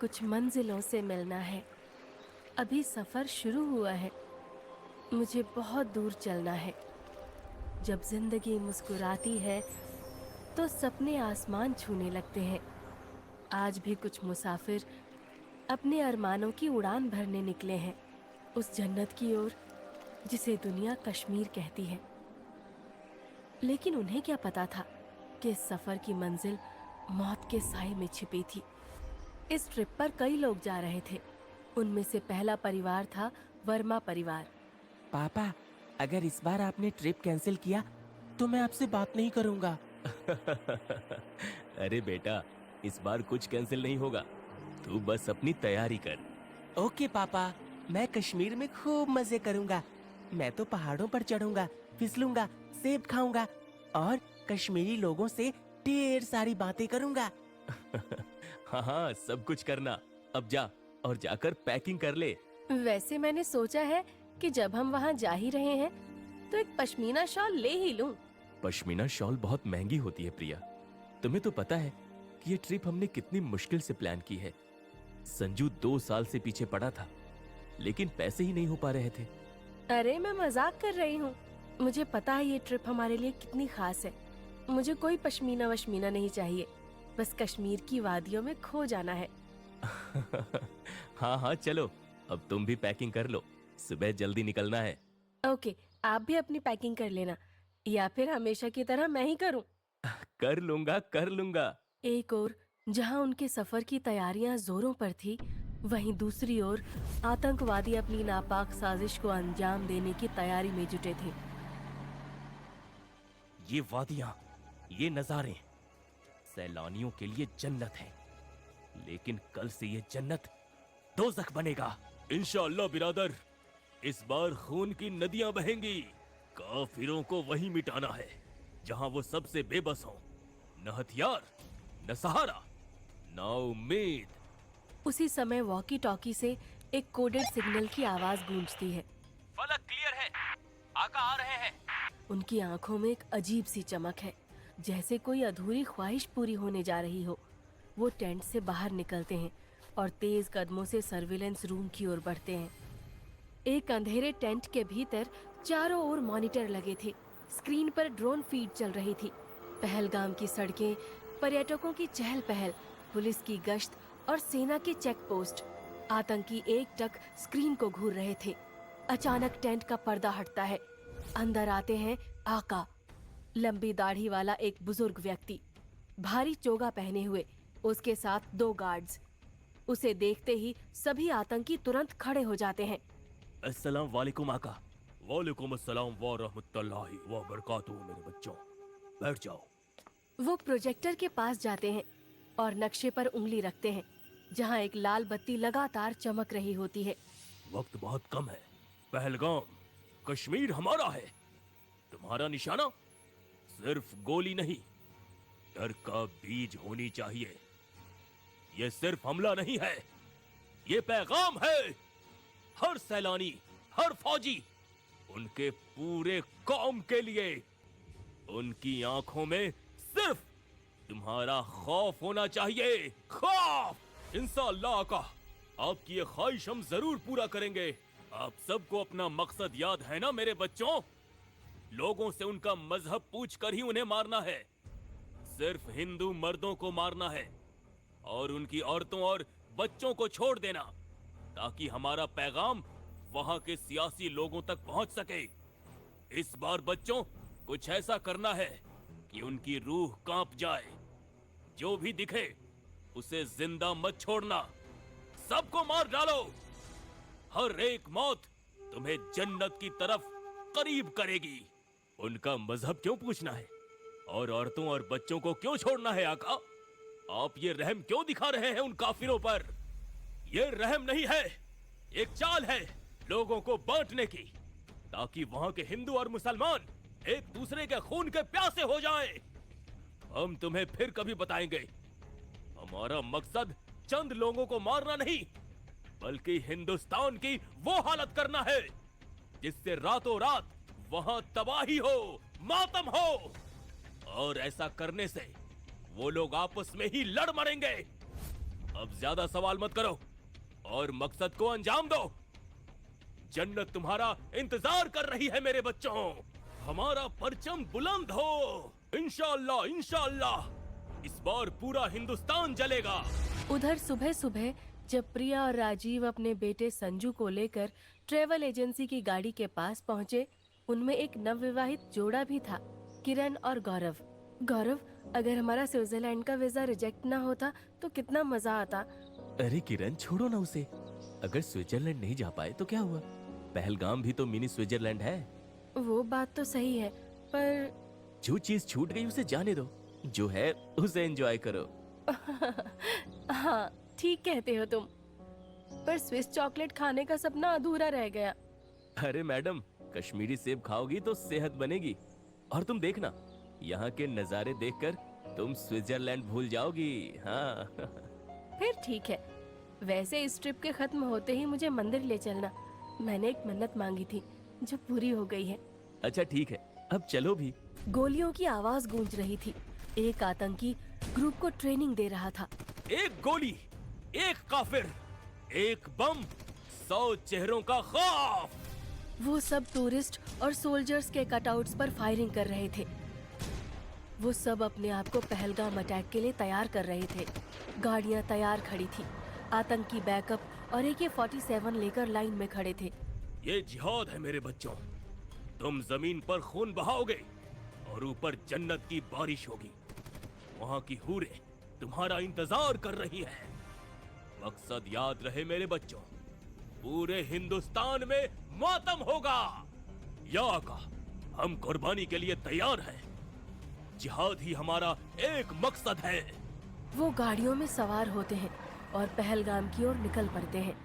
कुछ मंजिलों से मिलना है। अभी सफर शुरू हुआ है, मुझे बहुत दूर चलना है। जब जिंदगी मुस्कुराती है तो सपने आसमान छूने लगते हैं। आज भी कुछ मुसाफिर अपने अरमानों की उड़ान भरने निकले हैं, उस जन्नत की ओर जिसे दुनिया कश्मीर कहती है। लेकिन उन्हें क्या पता था कि इस सफर की मंजिल मौत के साए में छिपी थी। इस ट्रिप पर कई लोग जा रहे थे। उनमें से पहला परिवार था वर्मा परिवार। पापा, अगर इस बार आपने ट्रिप कैंसिल किया तो मैं आपसे बात नहीं करूंगा। अरे बेटा, इस बार कुछ कैंसिल नहीं होगा। तू बस अपनी तैयारी कर। ओके पापा, मैं कश्मीर में खूब मजे करूंगा। मैं तो पहाड़ों पर चढ़ूंगा, फिसलूंगा, सेब खाऊंगा और कश्मीरी लोगों से ढेर सारी बातें करूंगा। हाँ हाँ, सब कुछ करना। अब जा और जाकर पैकिंग कर ले। वैसे मैंने सोचा है कि जब हम वहाँ जा ही रहे हैं तो एक पश्मीना शॉल ले ही लूं। पश्मीना शॉल बहुत महंगी होती है प्रिया। तुम्हें तो पता है कि ये ट्रिप हमने कितनी मुश्किल से प्लान की है। संजू 2 साल से पीछे पड़ा था, लेकिन पैसे ही नहीं हो पा रहे थे। अरे मैं मजाक कर रही हूँ। मुझे पता है ये ट्रिप हमारे लिए कितनी खास है। मुझे कोई पश्मीना वश्मीना नहीं चाहिए, बस कश्मीर की वादियों में खो जाना है। हाँ हाँ, चलो अब तुम भी पैकिंग कर लो, सुबह जल्दी निकलना है। ओके, आप भी अपनी पैकिंग कर लेना, या फिर हमेशा की तरह मैं ही करूं। कर लूंगा कर लूंगा। एक ओर जहां उनके सफर की तैयारियां जोरों पर थी, वहीं दूसरी ओर आतंकवादी अपनी नापाक साजिश को अंजाम देने की तैयारी में जुटे थे। ये वादियां, ये नजारे सैलानियों के लिए जन्नत है, लेकिन कल से ये जन्नत दोज़ख बनेगा। इंशाअल्लाह बिरादर, इस बार खून की नदियां बहेंगी। काफिरों को वहीं मिटाना है जहां वो सबसे बेबस हों। न हथियार, न सहारा, न उम्मीद। उसी समय वॉकी टॉकी से एक कोडेड सिग्नल की आवाज गूंजती है। फलक क्लियर है, आका आ रहे हैं। उनकी आंखों में एक अजीब सी चमक है, जैसे कोई अधूरी ख्वाहिश पूरी होने जा रही हो। वो टेंट से बाहर निकलते हैं और तेज कदमों से सर्विलेंस रूम की ओर बढ़ते हैं। एक अंधेरे टेंट के भीतर चारों ओर मॉनिटर लगे थे। स्क्रीन पर ड्रोन फीड चल रही थी। पहलगाम की सड़कें, पर्यटकों की चहल पहल, पुलिस की गश्त और सेना के चेक पोस्ट। आतंकी एकटक स्क्रीन को घूर रहे थे। अचानक टेंट का पर्दा हटता है। अंदर आते हैं आका, लंबी दाढ़ी वाला एक बुजुर्ग व्यक्ति, भारी चोगा पहने हुए, उसके साथ 2 गार्ड्स। उसे देखते ही सभी आतंकी तुरंत खड़े हो जाते हैं। अस्सलाम वालेकुम आका। वालेकुम अस्सलाम व रहमतुल्लाहि व बरकातुहू। मेरे बच्चों, बैठ जाओ। वो प्रोजेक्टर के पास जाते हैं और नक्शे पर उंगली रखते हैं, जहां एक लाल बत्ती लगातार चमक रही होती है। वक्त बहुत कम है। पहलगाम, कश्मीर हमारा है। तुम्हारा निशाना सिर्फ गोली नहीं, डर का बीज होनी चाहिए। ये सिर्फ हमला नहीं है, ये पैगाम है। हर सैलानी, हर फौजी, उनके पूरे कौम के लिए। उनकी आंखों में सिर्फ तुम्हारा खौफ होना चाहिए, खौफ। इंशाअल्लाह आका, आपकी ये ख्वाहिश हम जरूर पूरा करेंगे। आप सबको अपना मकसद याद है ना मेरे बच्चों? लोगों से उनका मजहब पूछकर ही उन्हें मारना है। सिर्फ हिंदू मर्दों को मारना है और उनकी औरतों और बच्चों को छोड़ देना, ताकि हमारा पैगाम वहां के सियासी लोगों तक पहुंच सके। इस बार बच्चों, कुछ ऐसा करना है कि उनकी रूह कांप जाए। जो भी दिखे उसे जिंदा मत छोड़ना, सबको मार डालो। हर एक मौत तुम्हें जन्नत की तरफ करीब करेगी। उनका मजहब क्यों पूछना है और औरतों और बच्चों को क्यों छोड़ना है आका? आप ये रहम क्यों दिखा रहे हैं उन काफिरों पर? ये रहम नहीं है, एक चाल है लोगों को बांटने की, ताकि वहां के हिंदू और मुसलमान एक दूसरे के खून के प्यासे हो जाएं। हम तुम्हें फिर कभी बताएंगे, हमारा मकसद चंद लोगों को मारना नहीं, बल्कि हिंदुस्तान की वो हालत करना है जिससे रातों रात वहां तबाही हो, मातम हो। और ऐसा करने से वो लोग आपस में ही लड़ मरेंगे। अब ज्यादा सवाल मत करो और मकसद को अंजाम दो। जन्नत तुम्हारा इंतजार कर रही है मेरे बच्चों। हमारा परचम बुलंद हो। इंशाअल्लाह इंशाअल्लाह इस बार पूरा हिंदुस्तान जलेगा। उधर सुबह सुबह जब प्रिया और राजीव अपने बेटे संजू को लेकर ट्रेवल एजेंसी की गाड़ी के पास पहुंचे, उनमें एक नवविवाहित जोड़ा भी था, किरण और गौरव। गौरव, अगर हमारा स्विट्जरलैंड का वीजा रिजेक्ट ना होता तो कितना मजा आता। अरे किरण, छोड़ो ना उसे। अगर स्विट्जरलैंड नहीं जा पाए तो क्या हुआ? पहलगाम भी तो मिनी स्विट्जरलैंड है। वो बात तो सही है, पर जो चीज छूट गई उसे जाने दो, जो है उसे एंजॉय करो। हाँ, ठीक कहते हो तुम, पर स्विस चॉकलेट खाने का सपना अधूरा रह गया। अरे मैडम, कश्मीरी सेब खाओगी तो सेहत बनेगी। और तुम देखना, यहाँ के नजारे देखकर तुम स्विट्जरलैंड भूल जाओगी। हाँ। फिर ठीक है। वैसे इस ट्रिप के खत्म होते ही मुझे मंदिर ले चलना। मैंने एक मन्नत मांगी थी जो पूरी हो गई है। अच्छा ठीक है, अब चलो भी। गोलियों की आवाज गूंज रही थी। एक आतंकी ग्रुप को ट्रेनिंग दे रहा था। एक गोली, एक काफिर, एक बम, 100 चेहरों का खौफ। वो सब टूरिस्ट और सोल्जर्स के कटआउट्स पर फायरिंग कर रहे थे। वो सब अपने आप को पहलगाम अटैक के लिए तैयार कर रहे थे। गाड़ियां तैयार खड़ी थी, आतंकी बैकअप और AK-47 लेकर लाइन में खड़े थे। ये जिहाद है मेरे बच्चों। तुम जमीन पर खून बहाओगे और ऊपर जन्नत की बारिश होगी। वहाँ की हूरें तुम्हारा इंतजार कर रही हैं। मकसद याद रहे मेरे बच्चों, पूरे हिंदुस्तान में मातम होगा। या आका, हम कुर्बानी के लिए तैयार हैं। जिहाद ही हमारा एक मकसद है। वो गाड़ियों में सवार होते हैं और पहलगाम की ओर निकल पड़ते हैं।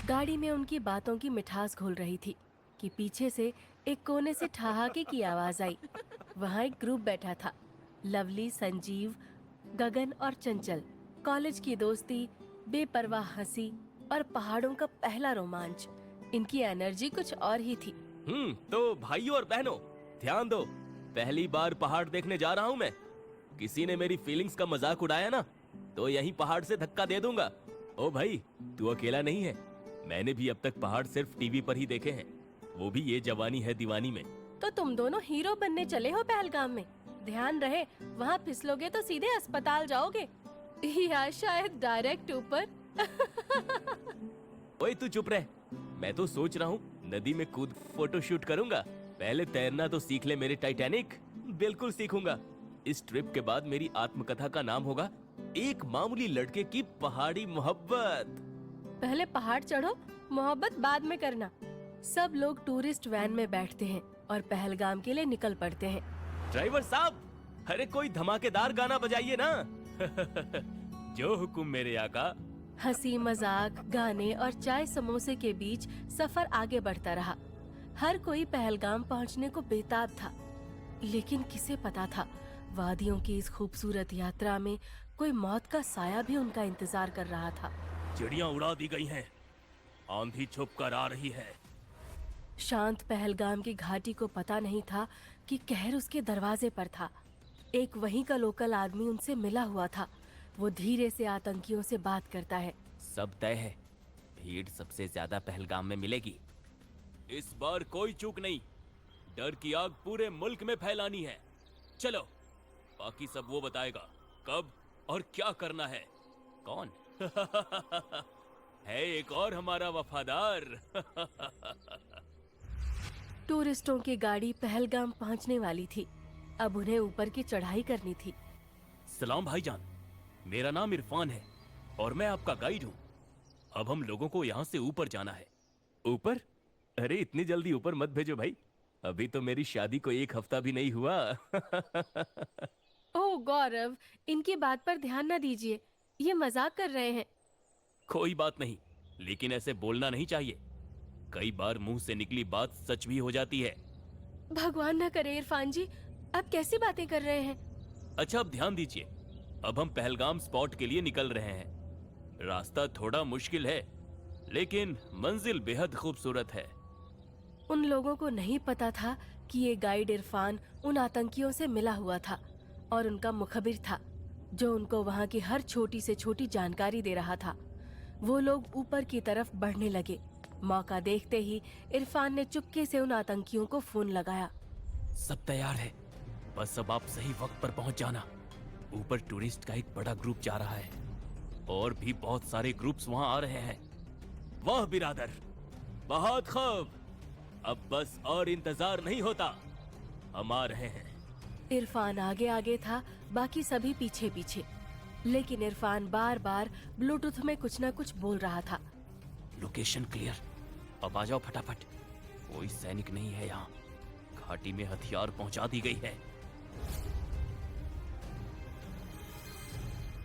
गाड़ी में उनकी बातों की मिठास घुल रही थी कि पीछे से एक कोने से ठहाके की आवाज आई। वहाँ एक ग्रुप बैठा था। लवली, संजीव, गगन और चंचल। कॉलेज की दोस्ती, बेपरवाह हंसी और पहाड़ों का पहला रोमांच। इनकी एनर्जी कुछ और ही थी। तो भाइयों और बहनों, ध्यान दो। पहली बार पहाड़ देखने जा रहा हूँ मैं। किसी ने मेरी फीलिंग्स का मजाक उड़ाया ना, तो यहीं पहाड़ से धक्का दे दूंगा। ओ भाई, तू अकेला नहीं है। मैंने भी अब तक पहाड़ सिर्फ टीवी पर ही देखे हैं, वो भी ये जवानी है दीवानी में। तो तुम दोनों हीरो बनने चले हो पहलगाम में। ध्यान रहे, वहाँ फिसलोगे तो सीधे अस्पताल जाओगे या शायद डायरेक्ट ऊपर। ओए तू चुप रह। मैं तो सोच रहा हूँ नदी में कूद फोटो शूट करूंगा। पहले तैरना तो सीख ले मेरे टाइटैनिक। बिल्कुल सीखूंगा। इस ट्रिप के बाद मेरी आत्मकथा का नाम होगा एक मामूली लड़के की पहाड़ी मोहब्बत। पहले पहाड़ चढ़ो, मोहब्बत बाद में करना। सब लोग टूरिस्ट वैन में बैठते हैं और पहलगाम के लिए निकल पड़ते हैं। ड्राइवर साहब, अरे कोई धमाकेदार गाना बजाइए ना। जो हुक्म मेरे आका। हंसी मजाक, गाने और चाय समोसे के बीच सफर आगे बढ़ता रहा। हर कोई पहलगाम पहुंचने को बेताब था, लेकिन किसे पता था वादियों की इस खूबसूरत यात्रा में कोई मौत का साया भी उनका इंतजार कर रहा था। चिड़ियां उड़ा दी गई हैं, आंधी छुप कर आ रही है। शांत पहलगाम की घाटी को पता नहीं था कि कहर उसके दरवाजे पर था। एक वहीं का लोकल आदमी उनसे मिला हुआ था। वो धीरे से आतंकियों से बात करता है। सब तय है, भीड़ सबसे ज्यादा पहलगाम में मिलेगी। इस बार कोई चूक नहीं। डर की आग पूरे मुल्क में फैलानी है। चलो, बाकी सब वो बताएगा कब और क्या करना है। कौन? है एक और हमारा वफादार। टूरिस्टों की गाड़ी पहलगाम पहुंचने वाली थी। अब उन्हें ऊपर की चढ़ाई करनी थी। सलाम भाईजान, मेरा नाम इरफान है और मैं आपका गाइड हूँ। अब हम लोगों को यहाँ से ऊपर जाना है। ऊपर? अरे इतनी जल्दी ऊपर मत भेजो भाई, अभी तो मेरी शादी को 1 हफ्ता भी नहीं हुआ। ओह गौरव, इनकी बात पर ध्यान न दीजिए, ये मजाक कर रहे हैं। कोई बात नहीं, लेकिन ऐसे बोलना नहीं चाहिए। कई बार मुंह से निकली बात सच भी हो जाती है। भगवान न करे इरफान जी, आप कैसी बातें कर रहे हैं? अच्छा अब ध्यान दीजिए। अब हम पहलगाम स्पॉट के लिए निकल रहे हैं। रास्ता थोड़ा मुश्किल है, लेकिन मंजिल बेहद खूबसूरत है। उन लोगों को नहीं पता था कि ये गाइड इरफान उन आतंकियों से मिला हुआ था और उनका मुखबिर था। जो उनको वहां की हर छोटी से छोटी जानकारी दे रहा था। वो लोग ऊपर की तरफ बढ़ने लगे। मौका देखते ही इरफान ने चुपके से उन आतंकियों को फोन लगाया। सब तैयार है, बस अब आप सही वक्त पर पहुंच जाना। ऊपर टूरिस्ट का एक बड़ा ग्रुप जा रहा है और भी बहुत सारे ग्रुप्स वहां आ रहे हैं। वाह बिरादर, बहुत खूब। अब बस और इंतजार नहीं होता, हम आ रहे हैं। इरफान आगे आगे था, बाकी सभी पीछे पीछे। लेकिन इरफान बार बार ब्लूटूथ में कुछ न कुछ बोल रहा था। लोकेशन क्लियर, अब आ जाओ फटाफट। कोई सैनिक नहीं है यहाँ, घाटी में हथियार पहुंचा दी गई है।